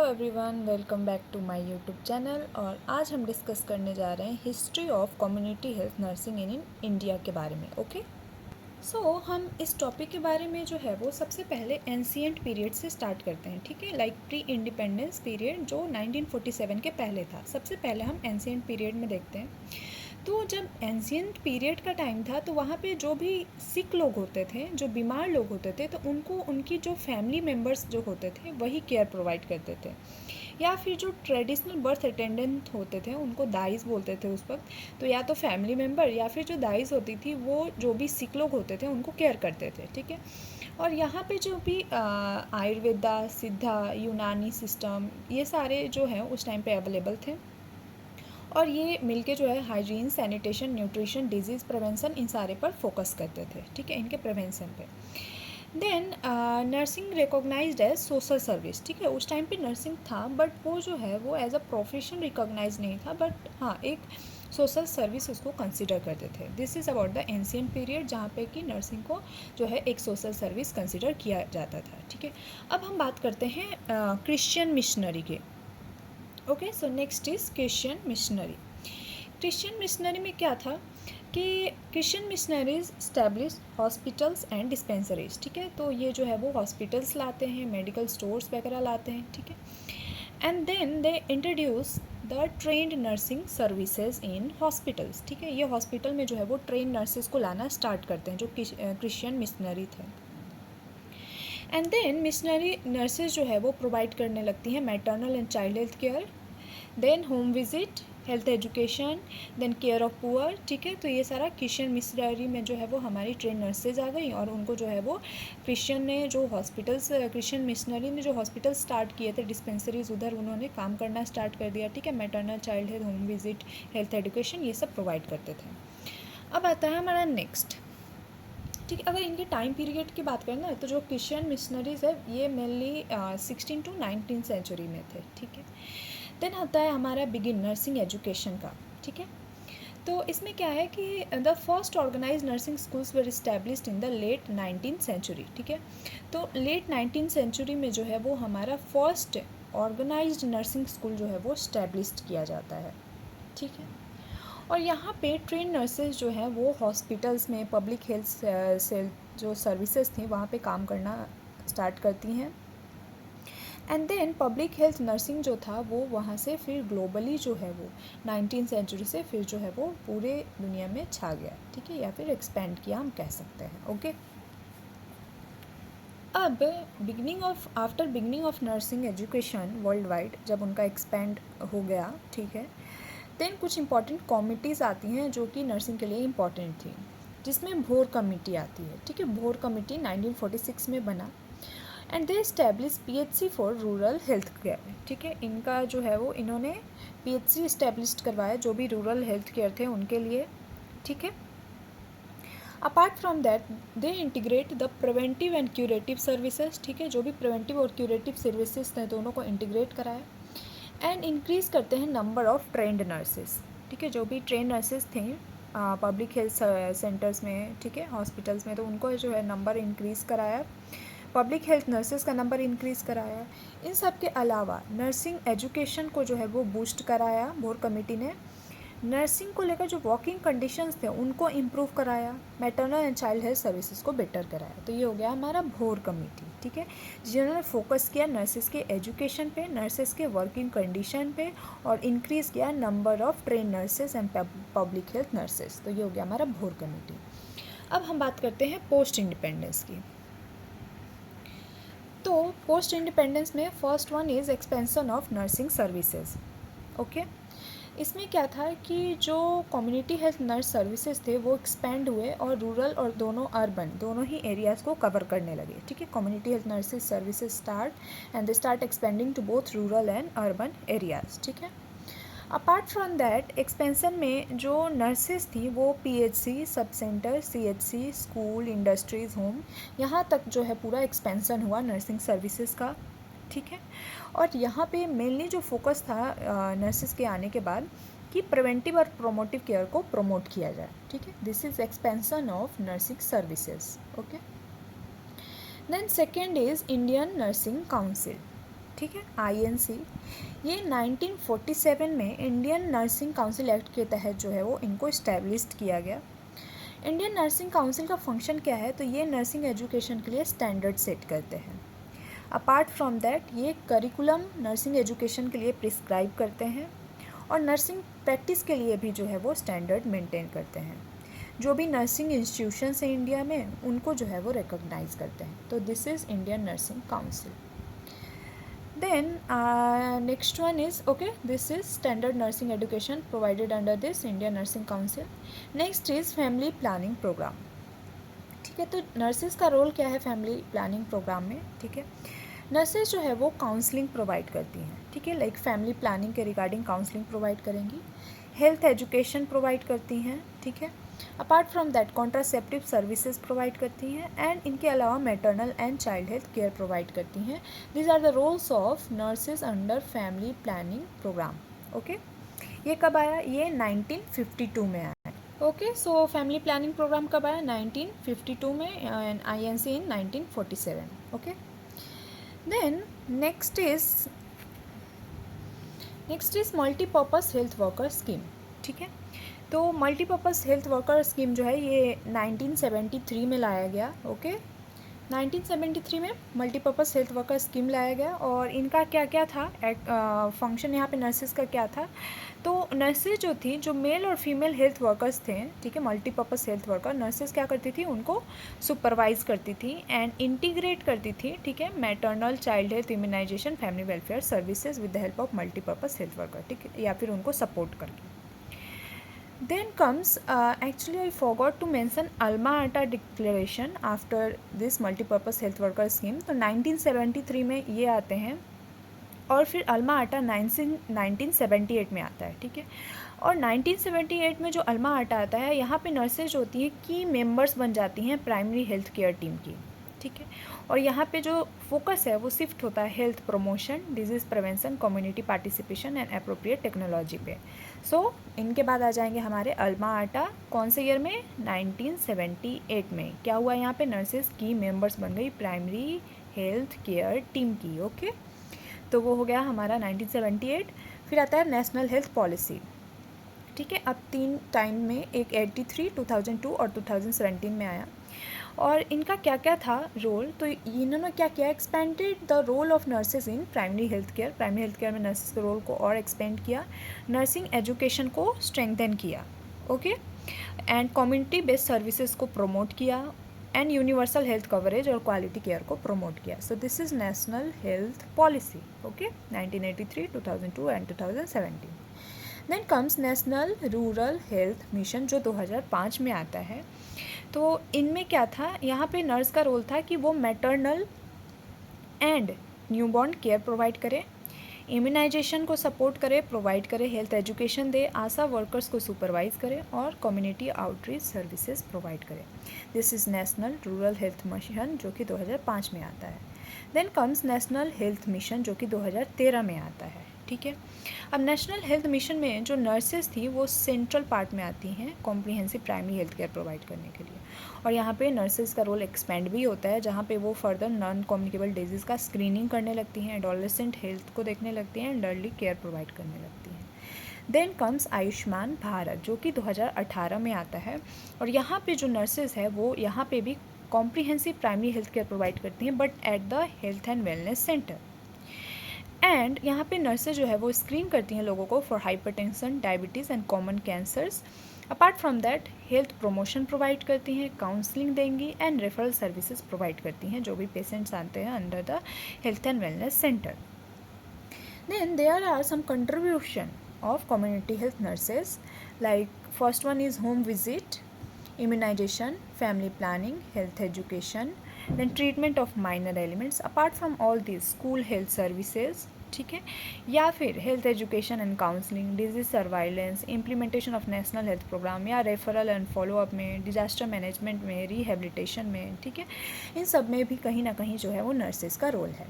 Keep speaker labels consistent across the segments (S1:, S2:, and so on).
S1: Everyone, welcome back to my YouTube channel. और आज हम डिस्कस करने जा रहे हैं history of community health nursing in India के बारे में। ओके, हम इस टॉपिक के बारे में जो है वो सबसे पहले एंशिएंट पीरियड से स्टार्ट करते हैं। ठीक है, लाइक प्री इंडिपेंडेंस पीरियड जो 1947 के पहले था। सबसे पहले हम एंशिएंट पीरियड में देखते हैं। तो जब एंशिएंट पीरियड का टाइम था तो वहाँ पे जो भी सिक लोग होते थे, जो बीमार लोग होते थे, तो उनको उनकी जो फैमिली मेम्बर्स जो होते थे वही केयर प्रोवाइड करते थे, या फिर जो ट्रेडिशनल बर्थ अटेंडेंट होते थे उनको दाइस बोलते थे उस वक्त। तो या तो फैमिली मेम्बर या फिर जो दाइस होती थी वो जो भी सिक लोग होते थे उनको केयर करते थे। ठीक है, और यहाँ पे जो भी आयुर्वेदा, सिद्धा, यूनानी सिस्टम, ये सारे जो हैं उस टाइम पे अवेलेबल थे। और ये मिलके जो है hygiene, sanitation, nutrition, disease prevention, इन सारे पर फोकस करते थे। ठीक है, इनके प्रिवेंशन पे। Then nursing recognised as social service. ठीक है, उस टाइम पे नर्सिंग था बट वो जो है वो एज अ प्रोफेशन रिकॉग्नाइज नहीं था, बट हाँ एक सोशल सर्विस उसको कंसिडर करते थे। This is about the ancient period जहाँ पे कि नर्सिंग को जो है एक सोशल सर्विस कंसिडर किया जाता था। ठीक है, अब हम बात करते हैं क्रिश्चियन मिशनरी के। Okay, so next is Christian missionary. Christian missionary में क्या था कि Christian missionaries establish hospitals and dispensaries. ठीक है, तो ये जो है वो हॉस्पिटल्स लाते हैं, मेडिकल स्टोर्स वगैरह लाते हैं। ठीक है, and then they introduce the trained nursing services in hospitals. ठीक है, ये हॉस्पिटल में जो है वो ट्रेंड नर्सेज को लाना स्टार्ट करते हैं जो क्रिश्चियन मिशनरी थे। एंड देन मिशनरी नर्सेज जो है वो प्रोवाइड करने लगती हैं maternal and child health care, then home visit, health education, then care of poor. ठीक है, तो ये सारा क्रिश्चियन मिशनरी में जो है वो हमारी ट्रेन नर्सेज आ गई और उनको जो है वो क्रिश्चियन ने जो हॉस्पिटल्स, क्रिश्चियन मिशनरी ने जो हॉस्पिटल स्टार्ट किए थे, डिस्पेंसरीज, उधर उन्होंने काम करना स्टार्ट कर दिया। ठीक है, maternal, child health, home visit, health education, ये सब प्रोवाइड करते थे। अब आता है हमारा नेक्स्ट। ठीक है, अगर इनके टाइम पीरियड की बात करें ना तो जो क्रिश्चियन मिशनरीज है ये मेनली 16 to 19 सेंचुरी में थे। ठीक है, देन आता है हमारा बिगिन नर्सिंग एजुकेशन का। ठीक है, तो इसमें क्या है कि the first organise nursing schools were established in the late 19th century. ठीक है, तो लेट 19th सेंचुरी में जो है वो हमारा फर्स्ट ऑर्गेनाइज्ड नर्सिंग स्कूल जो है वो इस्टेब्लिश्ड किया जाता है। ठीक है, और यहाँ पे ट्रेन नर्सेज जो हैं वो हॉस्पिटल्स में पब्लिक हेल्थ से जो सर्विसेज थी वहाँ पे काम करना स्टार्ट करती हैं। And then public health nursing जो था वो वहाँ से फिर ग्लोबली जो है वो 19th सेंचुरी से फिर जो है वो पूरे दुनिया में छा गया। ठीक है, या फिर एक्सपेंड किया हम कह सकते हैं। ओके, अब after beginning of nursing education world wide जब उनका एक्सपेंड हो गया, ठीक है, देन कुछ इंपॉर्टेंट कमिटीज़ आती हैं जो कि नर्सिंग के लिए इम्पॉर्टेंट थी, जिसमें भोर कमेटी आती है। ठीक है, भोर कमेटी 1946 में बना and they establish PHC for rural health care. ठीक है, इनका जो है वो इन्होंने पीएचसी इस्टेब्लिश करवाया जो भी रूरल हेल्थ केयर थे उनके लिए। ठीक है, apart from that they integrate the preventive and curative services. ठीक है, जो भी प्रिवेंटिव और क्यूरेटिव सर्विसेज थे दोनों को इंटीग्रेट कराया एंड इंक्रीज़ करते हैं नंबर ऑफ़ ट्रेंड नर्सेज। ठीक है, जो भी ट्रेंड नर्सेज थे पब्लिक हेल्थ सेंटर्स में, ठीक है, हॉस्पिटल्स में, तो उनको जो है नंबर इंक्रीज़ कराया, पब्लिक हेल्थ नर्सेज का नंबर इंक्रीज़ कराया। इन सब के अलावा नर्सिंग एजुकेशन को जो है वो बूस्ट कराया भोर कमेटी ने। नर्सिंग को लेकर जो वर्किंग कंडीशंस थे उनको इम्प्रूव कराया, maternal and child health services को बेटर कराया। तो ये हो गया हमारा भोर कमेटी। ठीक है, जिन्होंने फोकस किया नर्सेज के एजुकेशन पे, नर्सेज के वर्किंग कंडीशन पे, और इंक्रीज़ किया number of train nurses and public health nurses. तो ये हो गया हमारा भोर कमेटी। अब हम बात करते हैं पोस्ट इंडिपेंडेंस की। तो पोस्ट इंडिपेंडेंस में first one is expansion of nursing services. Okay, इसमें क्या था कि जो कम्युनिटी हेल्थ नर्स सर्विसेज थे वो एक्सपेंड हुए और रूरल और अर्बन दोनों ही एरियाज़ को कवर करने लगे। ठीक है, community health nurses services start and they start expanding to both rural and urban areas. ठीक है, अपार्ट फ्रॉम दैट एक्सपेंशन में जो नर्सेज थी वो PHC, sub centre, CHC, school, industries, home, यहाँ तक जो है पूरा एक्सपेंशन हुआ नर्सिंग सर्विसेज का। ठीक है, और यहाँ पे मेनली जो फोकस था नर्सेज के आने के बाद कि प्रिवेंटिव और प्रोमोटिव केयर को प्रमोट किया जाए। ठीक है, this is expansion of nursing services. Okay, then second is Indian nursing council. ठीक है, INC। ये 1947 में इंडियन नर्सिंग काउंसिल एक्ट के तहत जो है वो इनको इस्टेब्लिश्ड किया गया। इंडियन नर्सिंग काउंसिल का फंक्शन क्या है, तो ये नर्सिंग एजुकेशन के लिए स्टैंडर्ड सेट करते हैं। अपार्ट फ्रॉम दैट ये करिकुलम नर्सिंग एजुकेशन के लिए प्रिस्क्राइब करते हैं और नर्सिंग प्रैक्टिस के लिए भी जो है वो स्टैंडर्ड मेंटेन करते हैं। जो भी नर्सिंग इंस्टीट्यूशंस हैं इंडिया में उनको जो है वो रिकॉग्नाइज करते हैं। तो this is Indian nursing council. Then next one is, okay, this is standard nursing education provided under this Indian Nursing Council. Next is family planning program. ठीक है, तो नर्सेज का रोल क्या है फैमिली प्लानिंग प्रोग्राम में? ठीक है, nurses जो है वो काउंसलिंग प्रोवाइड करती हैं। ठीक है, लाइक फैमिली प्लानिंग के रिगार्डिंग काउंसलिंग प्रोवाइड करेंगी, हेल्थ एजुकेशन प्रोवाइड करती हैं। ठीक है, apart from that contraceptive services provide करती हैं एंड इनके अलावा maternal and child health care provide करती हैं। These are the roles of nurses under family planning programme. Okay, ये कब आया? ये 1952 में आया। Okay, so family planning programme कब आया? 1952 में and INC in 1947। Okay, then next is multipurpose health worker scheme. ठीक है, तो मल्टीपर्पज़ हेल्थ वर्कर स्कीम जो है ये 1973 में लाया गया। ओके, 1973 में मल्टीपर्पज़ हेल्थ वर्कर स्कीम लाया गया और इनका क्या क्या था फंक्शन यहाँ पे नर्सेज का क्या था? तो नर्सेज जो थी, जो मेल और फीमेल हेल्थ वर्कर्स थे, ठीक है, मल्टीपर्पज़ हेल्थ वर्कर नर्सेज क्या करती थी? उनको सुपरवाइज करती थी एंड इंटीग्रेट करती थी। ठीक है, maternal child health immunisation family welfare services with the help of multipurpose health worker. ठीक है, या फिर उनको सपोर्ट करके। Then comes, actually I forgot to mention Alma Ata Declaration after this multipurpose health worker scheme। तो 1973 में ये आते हैं और फिर अल्मा आटा 1978 में आता है। ठीक है, और 1978 में जो अल्मा आटा आता है यहाँ पे नर्सेज होती हैं की मेंबर्स बन जाती हैं प्राइमरी हेल्थ केयर टीम की। ठीक है, और यहाँ पे जो फोकस है वो शिफ्ट होता है health promotion, disease prevention, community participation and appropriate technology पे। सो इनके बाद आ जाएंगे हमारे अल्मा आटा। कौन से ईयर में? 1978 में। क्या हुआ यहाँ पे? नर्सेज की मेंबर्स बन गई प्राइमरी हेल्थ केयर टीम की। ओके, तो वो हो गया हमारा 1978। फिर आता है नेशनल हेल्थ पॉलिसी। ठीक है, अब 3 टाइम में, एक 83, 2002 और 2017 में आया। और इनका क्या क्या था रोल? तो इन्होंने क्या किया? Expanded the role of nurses in primary health care. Primary health care में नर्सेज के रोल को और एक्सपेंड किया, नर्सिंग एजुकेशन को स्ट्रेंथन किया। Okay, and community based services को प्रमोट किया एंड यूनिवर्सल हेल्थ कवरेज और क्वालिटी केयर को प्रमोट किया। So this is national health policy. Okay, 1983, 2002 and 2017। Then comes national rural health mission जो 2005 में आता है। तो इनमें क्या था? यहाँ पे नर्स का रोल था कि वो maternal and newborn care provide करे, इम्यूनाइजेशन को सपोर्ट करे, प्रोवाइड करे, हेल्थ एजुकेशन दे, आशा वर्कर्स को सुपरवाइज करे और कम्युनिटी आउटरीच सर्विसेज प्रोवाइड करे। This is national rural health mission जो कि 2005 में आता है। Then comes national health mission जो कि 2013 में आता है। ठीक है, अब नेशनल हेल्थ मिशन में जो नर्सेज थी वो सेंट्रल पार्ट में आती हैं comprehensive primary health care provide करने के लिए। और यहाँ पे नर्सेज का रोल एक्सपेंड भी होता है, जहाँ पे वो फर्दर नॉन कम्युनिकेबल डिजीज़ का स्क्रीनिंग करने लगती हैं, एडोलेसेंट हेल्थ को देखने लगती हैं एंड अर्ली केयर प्रोवाइड करने लगती हैं। देन कम्स आयुष्मान भारत जो कि 2018 में आता है। और यहाँ पे जो नर्सेज है वो यहाँ पे भी comprehensive primary health care provide करती हैं, but at the health and wellness centre. And यहाँ पे नर्सेज जो है वो स्क्रीन करती हैं लोगों को for hypertension, diabetes and common cancers. Apart from that health promotion provide करती हैं, काउंसलिंग देंगी एंड रेफरल सर्विसेज प्रोवाइड करती हैं जो भी पेशेंट्स आते हैं under the health and wellness centre. Then there are some contribution of community health nurses, like first one is home visit, immunization, family planning, health education, then treatment of minor ailments. Apart from all these, school health services, ठीक है, या फिर health education and counselling, disease surveillance, implementation of national health programme, या referral and follow up में, disaster management में, rehabilitation में, ठीक है, इन सब में भी कहीं ना कहीं जो है वो नर्सेज का रोल है।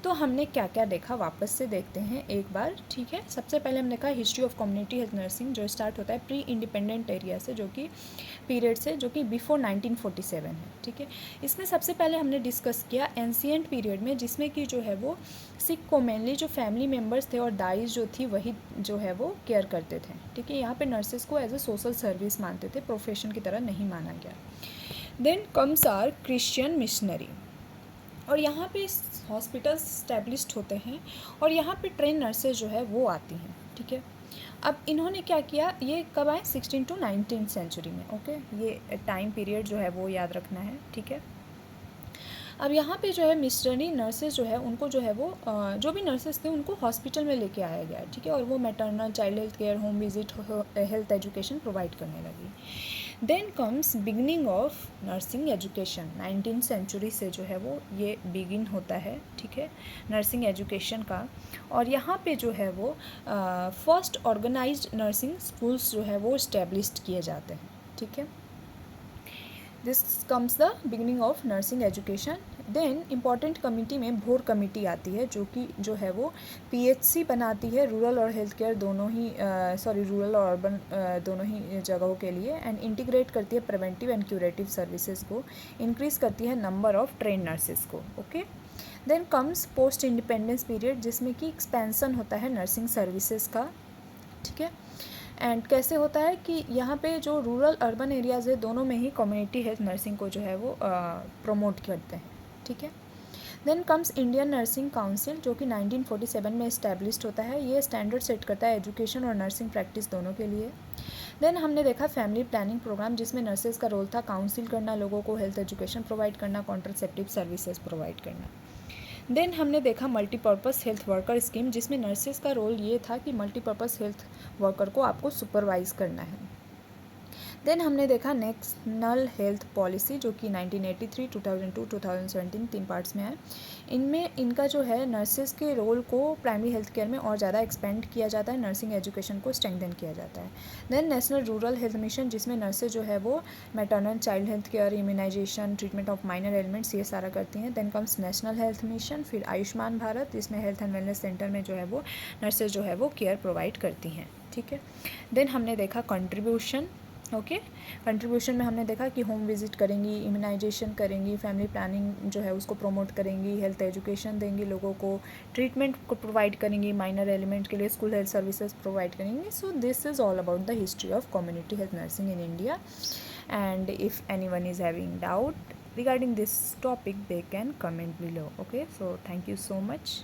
S1: तो हमने क्या क्या देखा वापस से देखते हैं एक बार, ठीक है। सबसे पहले हमने देखा history of community health nursing, जो स्टार्ट होता है प्री इंडिपेंडेंट एरिया से, जो कि पीरियड से, जो कि बिफोर 1947 है, ठीक है। इसमें सबसे पहले हमने डिस्कस किया एंशियंट पीरियड में, जिसमें कि जो है वो सिख को मेनली जो फैमिली मेम्बर्स थे और दाइज जो थी वही जो है वो केयर करते थे, ठीक है। यहाँ पे नर्सेज को एज ए सोशल सर्विस मानते थे, प्रोफेशन की तरह नहीं माना गया। Then comes are Christian missionary, और यहाँ पे हॉस्पिटल्स स्टैब्लिश्ड होते हैं और यहाँ पे ट्रेन नर्सेज जो है वो आती हैं, ठीक है। अब इन्होंने क्या किया, ये कब आए, 16 to 19 सेंचुरी में, ओके। ये टाइम पीरियड जो है वो याद रखना है, ठीक है। अब यहाँ पे जो है मिशनरी नर्सेज जो है उनको जो है वो जो भी नर्सेज थे उनको हॉस्पिटल में लेके आया गया, ठीक है, और वो maternal child health care, home visit, health education provide करने लगी। Then comes beginning of nursing education, 19th century से जो है वो ये बिगिन होता है, ठीक है, नर्सिंग एजुकेशन का। और यहाँ पे जो है वो फर्स्ट ऑर्गेनाइज्ड नर्सिंग स्कूल्स जो है वो इस्टेब्लिश्ड किए जाते हैं, ठीक है। This comes the beginning of nursing education. Then important committee में भोर कमेटी आती है, जो कि जो है वो पीएचसी बनाती है रूरल और हेल्थ केयर दोनों ही रूरल और अर्बन दोनों ही जगहों के लिए, एंड इंटीग्रेट करती है प्रिवेंटिव एंड क्यूरेटिव सर्विसेज को, इंक्रीज़ करती है नंबर ऑफ ट्रेन नर्सेज को, okay. Then comes post independence period, जिसमें कि एक्सपेंसन होता है नर्सिंग सर्विसेज का, ठीक है। एंड कैसे होता है कि यहाँ पे जो रूरल अर्बन एरियाज़ है दोनों में ही कम्युनिटी हेल्थ नर्सिंग को जो है वो प्रमोट करते हैं, ठीक है। Then comes Indian nursing council, जो कि 1947 में इस्टेब्लिश्ड होता है। ये स्टैंडर्ड सेट करता है एजुकेशन और नर्सिंग प्रैक्टिस दोनों के लिए। देन हमने देखा फैमिली प्लानिंग प्रोग्राम, जिसमें नर्सेज का रोल था काउंसिल करना लोगों को, हेल्थ एजुकेशन प्रोवाइड करना, कॉन्ट्रासेप्टिव सर्विसेज प्रोवाइड करना। देन हमने देखा मल्टीपर्पज़ हेल्थ वर्कर स्कीम, जिसमें नर्सेज का रोल ये था कि मल्टीपर्पज़ हेल्थ वर्कर को आपको सुपरवाइज़ करना है। देन हमने देखा नेशनल हेल्थ पॉलिसी, जो कि 1983, 2002, 2017 3 पार्ट्स में है। इनमें इनका जो है नर्सेज के रोल को प्राइमरी हेल्थ केयर में और ज़्यादा एक्सपेंड किया जाता है, नर्सिंग एजुकेशन को स्ट्रेंथन किया जाता है। Then national rural health mission, जिसमें नर्सेज जो है वो maternal child health care, immunisation, treatment of minor ailments, ये सारा करती हैं। Then comes national health mission, फिर आयुष्मान भारत, जिसमें हेल्थ एंड वेलनेस सेंटर में जो है वो नर्सेज जो है वो केयर प्रोवाइड करती हैं, ठीक है। देन हमने देखा कंट्रीब्यूशन, ओके। कंट्रीब्यूशन में हमने देखा कि होम विजिट करेंगी, इम्यूनाइजेशन करेंगी, फैमिली प्लानिंग जो है उसको प्रमोट करेंगी, हेल्थ एजुकेशन देंगी लोगों को, ट्रीटमेंट को प्रोवाइड करेंगी, माइनर एलिमेंट के लिए स्कूल हेल्थ सर्विसेज प्रोवाइड करेंगी। सो this is all about the history of community health nursing in India, and if anyone is having doubt regarding this topic they can comment below, okay। So thank you so much.